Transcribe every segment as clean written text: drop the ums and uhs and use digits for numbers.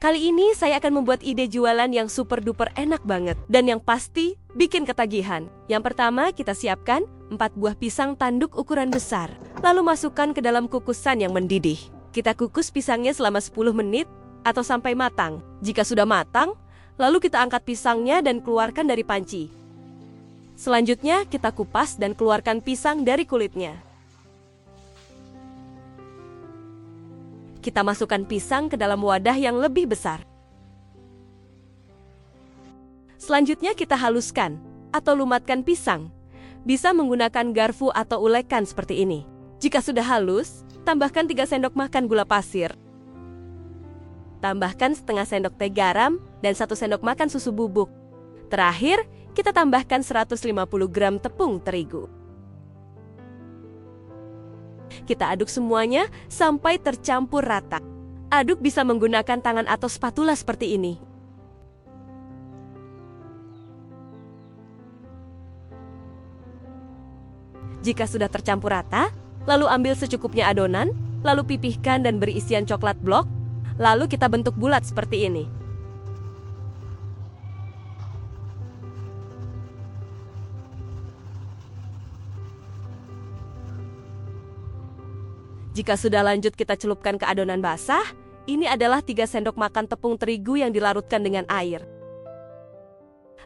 Kali ini saya akan membuat ide jualan yang super duper enak banget dan yang pasti bikin ketagihan. Yang pertama, kita siapkan 4 buah pisang tanduk ukuran besar. Lalu masukkan ke dalam kukusan yang mendidih. Kita kukus pisangnya selama 10 menit atau sampai matang. Jika sudah matang, lalu kita angkat pisangnya dan keluarkan dari panci. Selanjutnya, kita kupas dan keluarkan pisang dari kulitnya. Kita masukkan pisang ke dalam wadah yang lebih besar. Selanjutnya kita haluskan atau lumatkan pisang. Bisa menggunakan garpu atau ulekan seperti ini. Jika sudah halus, tambahkan 3 sendok makan gula pasir. Tambahkan setengah sendok teh garam dan 1 sendok makan susu bubuk. Terakhir, kita tambahkan 150 gram tepung terigu. Kita aduk semuanya sampai tercampur rata. Aduk bisa menggunakan tangan atau spatula seperti ini. Jika sudah tercampur rata, lalu ambil secukupnya adonan, lalu pipihkan dan beri isian coklat blok, lalu kita bentuk bulat seperti ini. Jika sudah lanjut kita celupkan ke adonan basah, ini adalah 3 sendok makan tepung terigu yang dilarutkan dengan air.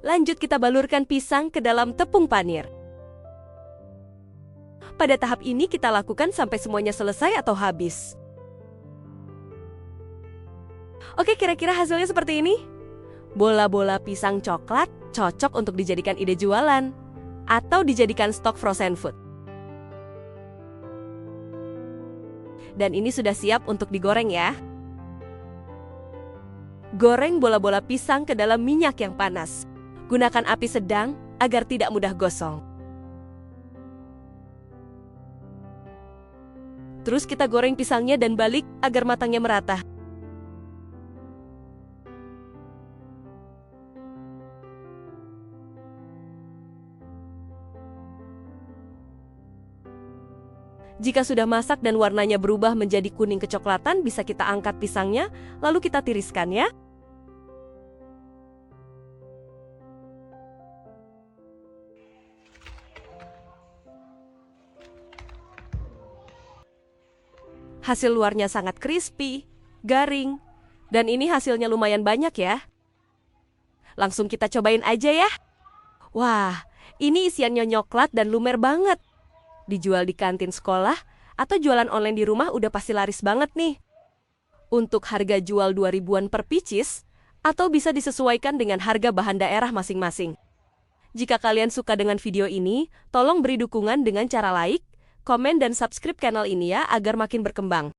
Lanjut kita balurkan pisang ke dalam tepung panir. Pada tahap ini kita lakukan sampai semuanya selesai atau habis. Oke, kira-kira hasilnya seperti ini. Bola-bola pisang coklat cocok untuk dijadikan ide jualan atau dijadikan stok frozen food. Dan ini sudah siap untuk digoreng ya. Goreng bola-bola pisang ke dalam minyak yang panas. Gunakan api sedang agar tidak mudah gosong. Terus kita goreng pisangnya dan balik agar matangnya merata. Jika sudah masak dan warnanya berubah menjadi kuning kecoklatan, bisa kita angkat pisangnya, lalu kita tiriskan ya. Hasil luarnya sangat crispy, garing, dan ini hasilnya lumayan banyak ya. Langsung kita cobain aja ya. Wah, ini isiannya nyoklat dan lumer banget. Dijual di kantin sekolah atau jualan online di rumah udah pasti laris banget nih. Untuk harga jual 2.000-an per pieces atau bisa disesuaikan dengan harga bahan daerah masing-masing. Jika kalian suka dengan video ini, tolong beri dukungan dengan cara like, komen dan subscribe channel ini ya agar makin berkembang.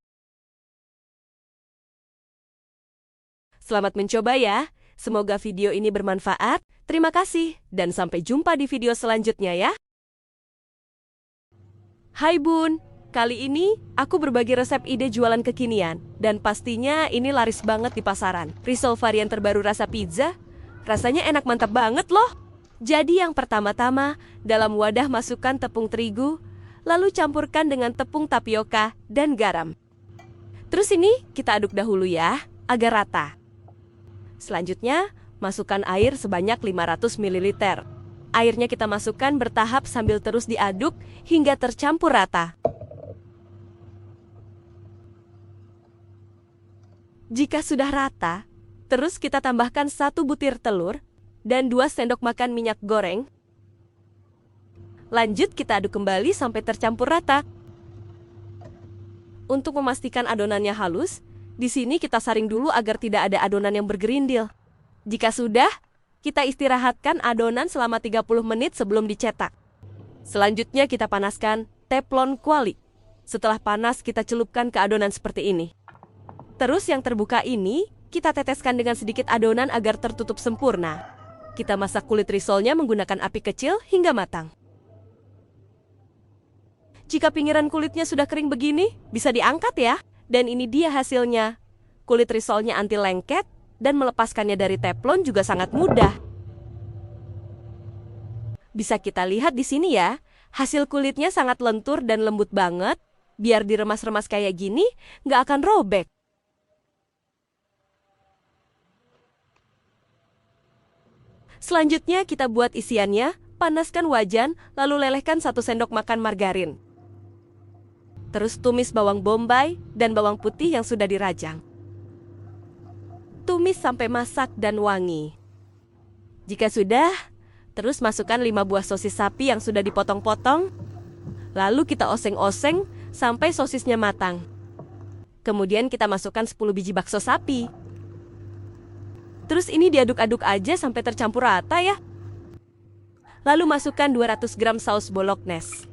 Selamat mencoba ya. Semoga video ini bermanfaat. Terima kasih dan sampai jumpa di video selanjutnya ya. Hai Bun, kali ini aku berbagi resep ide jualan kekinian dan pastinya ini laris banget di pasaran. Risol varian terbaru rasa pizza, rasanya enak mantap banget loh. Jadi yang pertama-tama, dalam wadah masukkan tepung terigu, lalu campurkan dengan tepung tapioka dan garam. Terus ini kita aduk dahulu ya, agar rata. Selanjutnya, masukkan air sebanyak 500 ml. Airnya kita masukkan bertahap sambil terus diaduk hingga tercampur rata. Jika sudah rata, terus kita tambahkan 1 butir telur dan 2 sendok makan minyak goreng. Lanjut kita aduk kembali sampai tercampur rata. Untuk memastikan adonannya halus, di sini kita saring dulu agar tidak ada adonan yang bergerindil. Jika sudah, kita istirahatkan adonan selama 30 menit sebelum dicetak. Selanjutnya kita panaskan teflon kuali. Setelah panas kita celupkan ke adonan seperti ini. Terus yang terbuka ini kita teteskan dengan sedikit adonan agar tertutup sempurna. Kita masak kulit risolnya menggunakan api kecil hingga matang. Jika pinggiran kulitnya sudah kering begini, bisa diangkat ya. Dan ini dia hasilnya. Kulit risolnya anti lengket dan melepaskannya dari teflon juga sangat mudah. Bisa kita lihat di sini ya, hasil kulitnya sangat lentur dan lembut banget. Biar diremas-remas kayak gini, nggak akan robek. Selanjutnya kita buat isiannya, panaskan wajan, lalu lelehkan 1 sendok makan margarin. Terus tumis bawang bombay dan bawang putih yang sudah dirajang. Tumis sampai masak dan wangi. Jika sudah, terus masukkan 5 buah sosis sapi yang sudah dipotong-potong. Lalu kita oseng-oseng sampai sosisnya matang. Kemudian kita masukkan 10 biji bakso sapi. Terus ini diaduk-aduk aja sampai tercampur rata ya. Lalu masukkan 200 gram saus bolognese.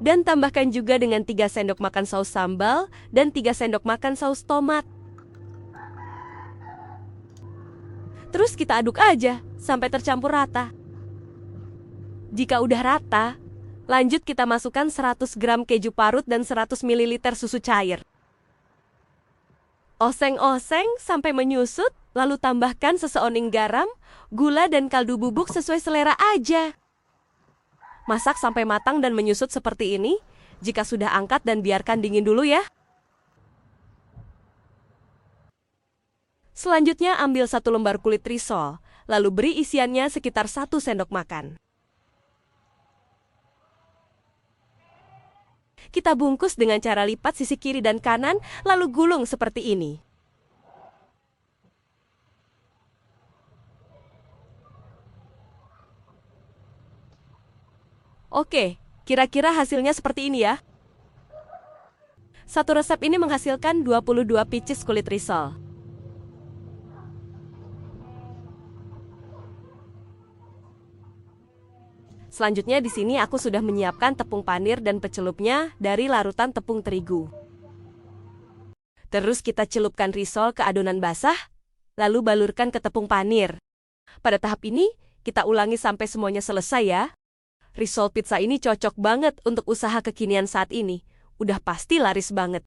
Dan tambahkan juga dengan 3 sendok makan saus sambal dan 3 sendok makan saus tomat. Terus kita aduk aja sampai tercampur rata. Jika udah rata, lanjut kita masukkan 100 gram keju parut dan 100 ml susu cair. Oseng-oseng sampai menyusut, lalu tambahkan seseoning garam, gula dan kaldu bubuk sesuai selera aja. Masak sampai matang dan menyusut seperti ini. Jika sudah angkat dan biarkan dingin dulu ya. Selanjutnya ambil 1 lembar kulit risol, lalu beri isiannya sekitar 1 sendok makan. Kita bungkus dengan cara lipat sisi kiri dan kanan, lalu gulung seperti ini. Oke, kira-kira hasilnya seperti ini ya. Satu resep ini menghasilkan 22 pieces kulit risol. Selanjutnya di sini aku sudah menyiapkan tepung panir dan pecelupnya dari larutan tepung terigu. Terus kita celupkan risol ke adonan basah, lalu balurkan ke tepung panir. Pada tahap ini, kita ulangi sampai semuanya selesai ya. Risol pizza ini cocok banget untuk usaha kekinian saat ini. Udah pasti laris banget.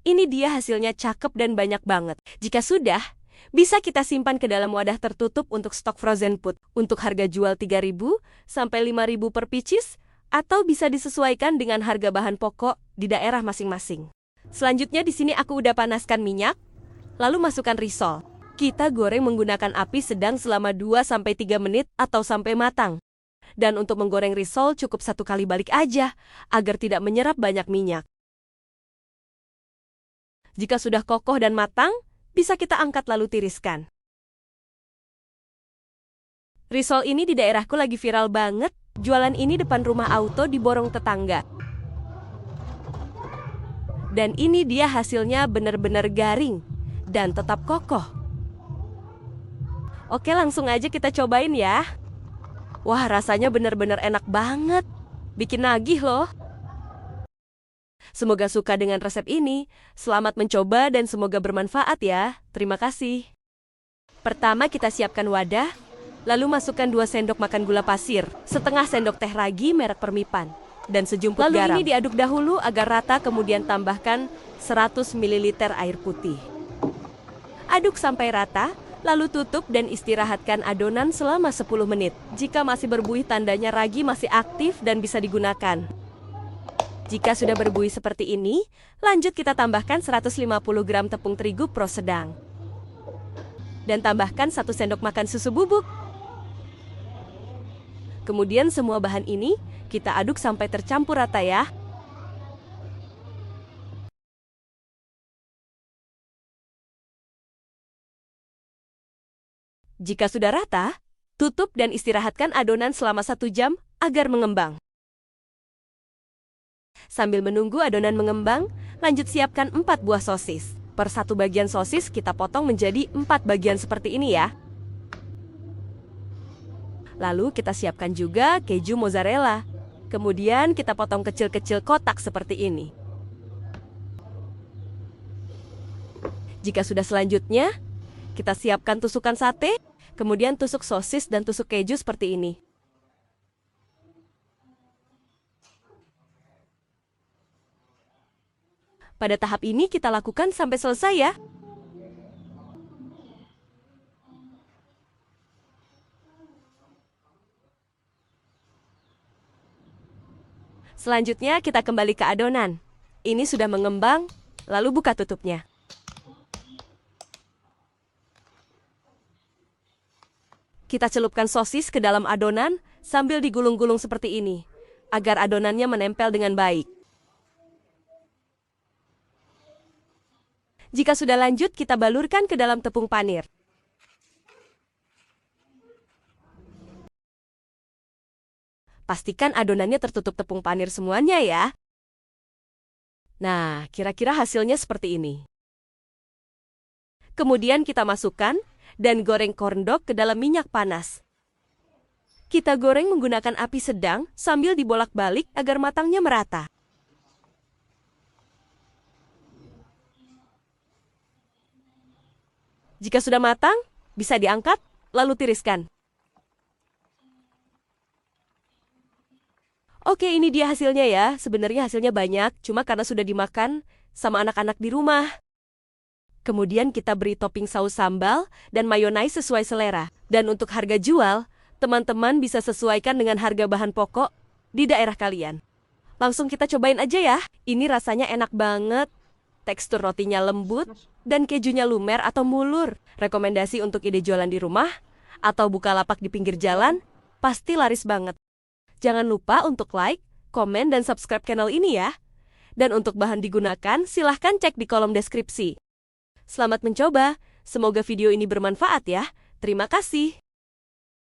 Ini dia hasilnya cakep dan banyak banget. Jika sudah, bisa kita simpan ke dalam wadah tertutup untuk stok frozen food. Untuk harga jual 3.000 sampai 5.000 per pieces, atau bisa disesuaikan dengan harga bahan pokok di daerah masing-masing. Selanjutnya di sini aku udah panaskan minyak, lalu masukkan risol. Kita goreng menggunakan api sedang selama 2-3 menit atau sampai matang. Dan untuk menggoreng risol cukup 1 kali balik aja, agar tidak menyerap banyak minyak. Jika sudah kokoh dan matang, bisa kita angkat lalu tiriskan. Risol ini di daerahku lagi viral banget, jualan ini depan rumah auto di borong tetangga. Dan ini dia hasilnya benar-benar garing dan tetap kokoh. Oke, langsung aja kita cobain ya. Wah, rasanya benar-benar enak banget. Bikin nagih loh. Semoga suka dengan resep ini. Selamat mencoba dan semoga bermanfaat ya. Terima kasih. Pertama kita siapkan wadah, lalu masukkan 2 sendok makan gula pasir, setengah sendok teh ragi merek Permipan, dan sejumput garam. Lalu ini diaduk dahulu agar rata, kemudian tambahkan 100 ml air putih. Aduk sampai rata. Lalu tutup dan istirahatkan adonan selama 10 menit. Jika masih berbuih tandanya ragi masih aktif dan bisa digunakan. Jika sudah berbuih seperti ini, lanjut kita tambahkan 150 gram tepung terigu pro sedang. Dan tambahkan 1 sendok makan susu bubuk. Kemudian semua bahan ini kita aduk sampai tercampur rata ya. Jika sudah rata, tutup dan istirahatkan adonan selama 1 jam agar mengembang. Sambil menunggu adonan mengembang, lanjut siapkan 4 buah sosis. Per 1 bagian sosis kita potong menjadi 4 bagian seperti ini ya. Lalu kita siapkan juga keju mozzarella. Kemudian kita potong kecil-kecil kotak seperti ini. Jika sudah selanjutnya, kita siapkan tusukan sate, kemudian tusuk sosis dan tusuk keju seperti ini. Pada tahap ini kita lakukan sampai selesai ya. Selanjutnya kita kembali ke adonan. Ini sudah mengembang, lalu buka tutupnya. Kita celupkan sosis ke dalam adonan sambil digulung-gulung seperti ini, agar adonannya menempel dengan baik. Jika sudah lanjut, kita balurkan ke dalam tepung panir. Pastikan adonannya tertutup tepung panir semuanya ya. Nah, kira-kira hasilnya seperti ini. Kemudian kita masukkan dan goreng corn dog ke dalam minyak panas. Kita goreng menggunakan api sedang sambil dibolak-balik agar matangnya merata. Jika sudah matang, bisa diangkat, lalu tiriskan. Oke, ini dia hasilnya ya. Sebenarnya hasilnya banyak, cuma karena sudah dimakan sama anak-anak di rumah. Kemudian kita beri topping saus sambal dan mayonnaise sesuai selera. Dan untuk harga jual, teman-teman bisa sesuaikan dengan harga bahan pokok di daerah kalian. Langsung kita cobain aja ya. Ini rasanya enak banget. Tekstur rotinya lembut dan kejunya lumer atau mulur. Rekomendasi untuk ide jualan di rumah atau buka lapak di pinggir jalan, pasti laris banget. Jangan lupa untuk like, komen, dan subscribe channel ini ya. Dan untuk bahan digunakan, silahkan cek di kolom deskripsi. Selamat mencoba, semoga video ini bermanfaat ya. Terima kasih.